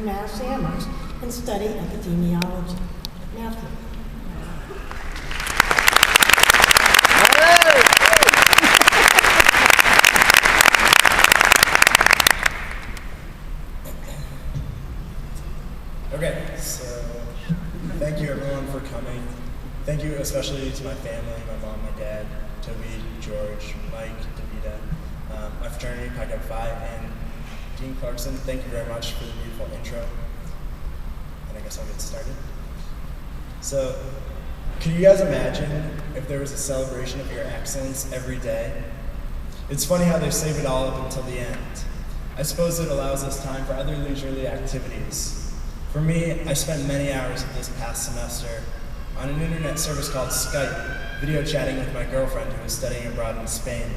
UMass Amherst and study epidemiology. Matthew. Okay, so thank you everyone for coming. Thank you especially to my family, my mom, my dad, Toby, George, Mike, Davida, my fraternity, Pi Kappa Phi, and Dean Clarkson. Thank you very much for the beautiful intro. And I guess I'll get started. So, can you guys imagine if there was a celebration of your excellence every day? It's funny how they save it all up until the end. I suppose it allows us time for other leisurely activities. For me, I spent many hours of this past semester on an internet service called Skype, video chatting with my girlfriend who was studying abroad in Spain.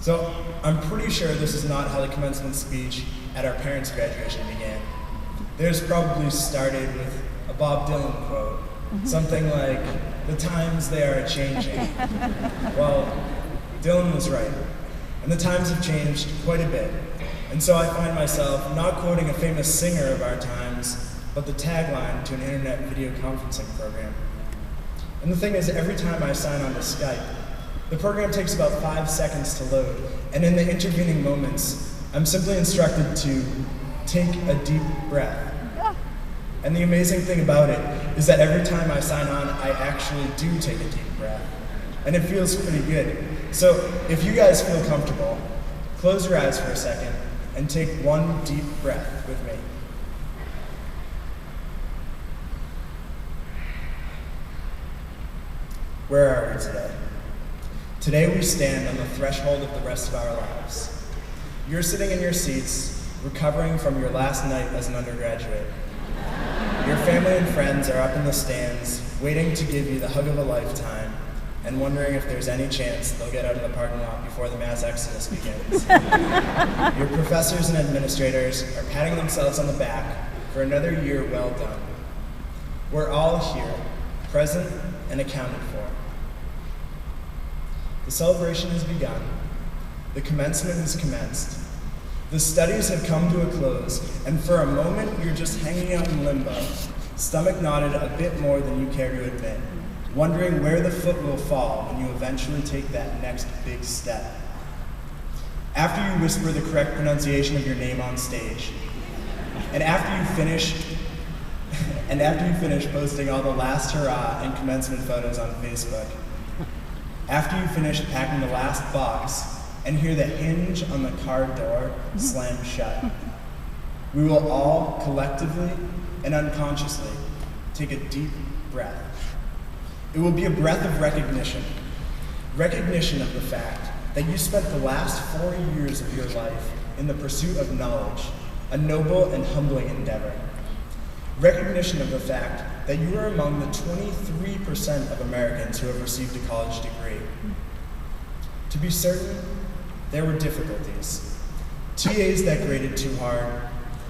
So I'm pretty sure this is not how the commencement speech at our parents' graduation began. Theirs probably started with a Bob Dylan quote, something like, "The times they are a-changing." Well, Dylan was right, and the times have changed quite a bit. And so I find myself not quoting a famous singer of our times, but the tagline to an internet video conferencing program. And the thing is, every time I sign on to Skype, the program takes about 5 seconds to load, and in the intervening moments, I'm simply instructed to take a deep breath. And the amazing thing about it is that every time I sign on, I actually do take a deep breath. And it feels pretty good. So if you guys feel comfortable, close your eyes for a second and take one deep breath with me. Where are we today? Today we stand on the threshold of the rest of our lives. You're sitting in your seats, recovering from your last night as an undergraduate. Your family and friends are up in the stands, waiting to give you the hug of a lifetime, and wondering if there's any chance they'll get out of the parking lot before the mass exodus begins. Your professors and administrators are patting themselves on the back for another year well done. We're all here, present and accounted for. The celebration has begun. The commencement has commenced. The studies have come to a close, and for a moment you're just hanging out in limbo, stomach knotted a bit more than you care to admit, wondering where the foot will fall when you eventually take that next big step. After you whisper the correct pronunciation of your name on stage, and after you finish posting all the last hurrah and commencement photos on Facebook, after you finish packing the last box and hear the hinge on the car door slam shut, we will all collectively and unconsciously take a deep breath. It will be a breath of recognition of the fact that you spent the last 4 years of your life in the pursuit of knowledge, a noble and humbling endeavor. Recognition of the fact that you are among the 23% of Americans who have received a college degree. To be certain, there were difficulties. TAs that graded too hard,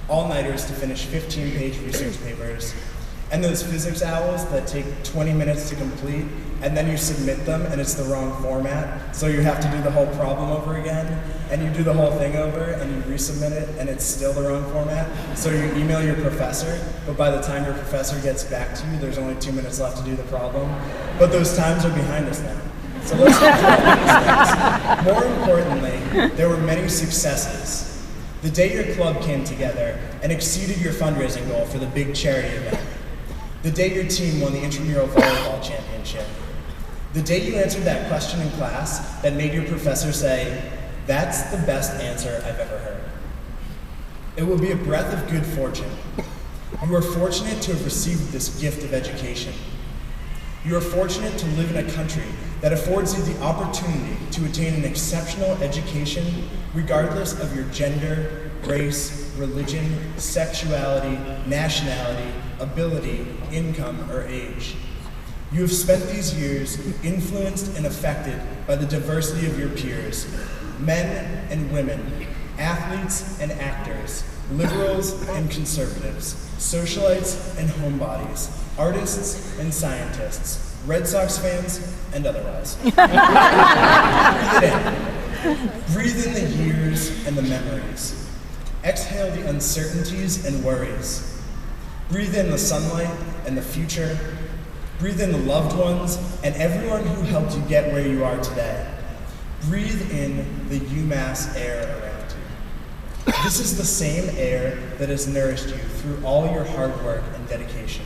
all-nighters to finish 15-page research papers, and those physics owls that take 20 minutes to complete, and then you submit them and it's the wrong format, so you have to do the whole problem over again, and you do the whole thing over and you resubmit it and it's still the wrong format, so you email your professor, but by the time your professor gets back to you, there's only 2 minutes left to do the problem. But those times are behind us now. So let's enjoy these things. More importantly, there were many successes. The day your club came together and exceeded your fundraising goal for the big charity event. The day your team won the intramural volleyball championship. The day you answered that question in class that made your professor say, "That's the best answer I've ever heard." It will be a breath of good fortune. You are fortunate to have received this gift of education. You are fortunate to live in a country that affords you the opportunity to attain an exceptional education regardless of your gender, race, religion, sexuality, nationality, ability, income, or age. You have spent these years influenced and affected by the diversity of your peers, men and women, athletes and actors, liberals and conservatives, socialites and homebodies, artists and scientists, Red Sox fans and otherwise. Breathe it in. Breathe in the years and the memories. Exhale the uncertainties and worries. Breathe in the sunlight and the future. Breathe in the loved ones and everyone who helped you get where you are today. Breathe in the UMass air around you. This is the same air that has nourished you through all your hard work and dedication.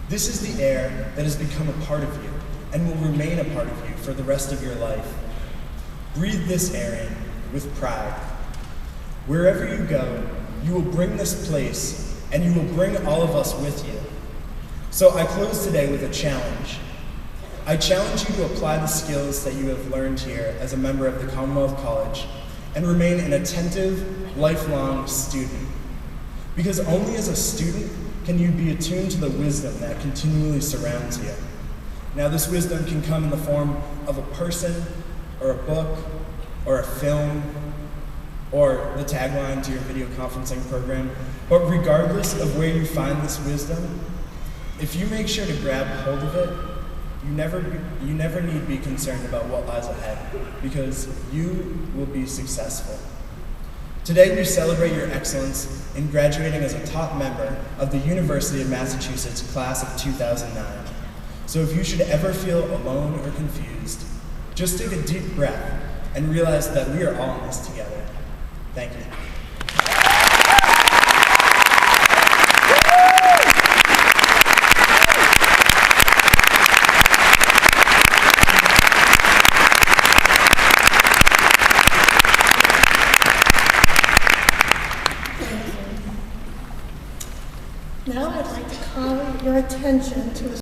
This is the air that has become a part of you and will remain a part of you for the rest of your life. Breathe this air in with pride. Wherever you go, you will bring this place and you will bring all of us with you. So I close today with a challenge. I challenge you to apply the skills that you have learned here as a member of the Commonwealth College and remain an attentive, lifelong student. Because only as a student can you be attuned to the wisdom that continually surrounds you. Now, this wisdom can come in the form of a person, or a book, or a film, or the tagline to your video conferencing program. But regardless of where you find this wisdom, if you make sure to grab hold of it, you never need be concerned about what lies ahead, because you will be successful. Today we celebrate your excellence in graduating as a top member of the University of Massachusetts class of 2009. So if you should ever feel alone or confused, just take a deep breath and realize that we are all in this together. Thank you. Now I'd like to call your attention to a